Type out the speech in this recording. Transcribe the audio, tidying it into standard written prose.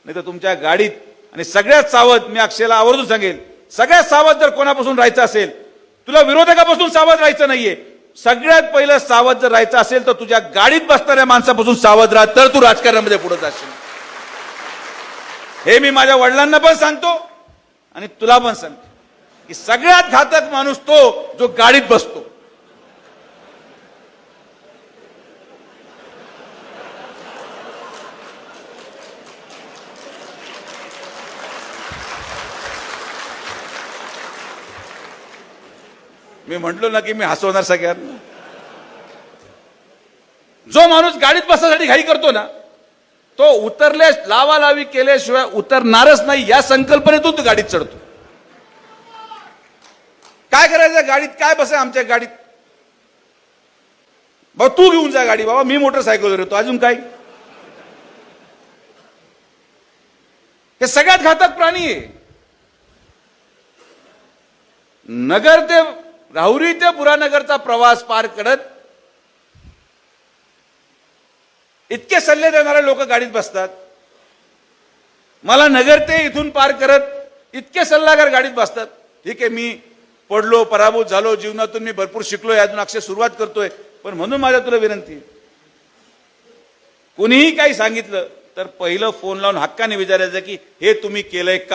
नाही तर तुमच्या गाडीत. आणि सगळ्यात सावध, मी अक्षयला आवर्जून सांगेल, सगळ्यात सावध जर कोणापासून राहायचं असेल, तुला विरोधकापासून सावध राहायचं नाहीये, सगळ्यात पहिलं सावध जर राहायचं असेल तर तुझ्या गाडीत बसणाऱ्या माणसापासून सावध राहा, तर तू राजकारणामध्ये पुढे जाशील. हे मी माझ्या वडिलांना पण सांगतो आणि तुला पण सांगतो की सगळ्यात घातक माणूस तो जो गाडीत बसतो. मी म्हंटलो ना की मी हसवणार सगळ्यांना. जो माणूस गाडीत बसण्यासाठी घाई करतो ना, तो उतरल्या लावालावी केल्याशिवाय उतरणारच नाही, या संकल्पनेतून तो गाडीत चढतो. काय करायचं गाडीत, काय बसाय आमच्या गाडीत, बाबा तू घेऊन जा गाडी, बाबा मी मोटरसायकलवर येतो, अजून काय. हे सगळ्यात घातक प्राणी आहे. नगर ते राहुरी ते बुरानगरचा प्रवास पार करत इतके सल्ले देणारे लोक गाडीत बसतात. मला नगर ते इथून पार करत इतके सल्लागार गाडीत बसतात. ठीक आहे, मी पडलो, पराभूत झालो, जीवनातून मी भरपूर शिकलोय, अजून अक्षय सुरुवात करतोय, पण म्हणून माझ्या तुला विनंती आहे, कुणीही काही सांगितलं तर पहिलं फोन लावून हक्काने विचारायचं की हे तुम्ही केलंय का.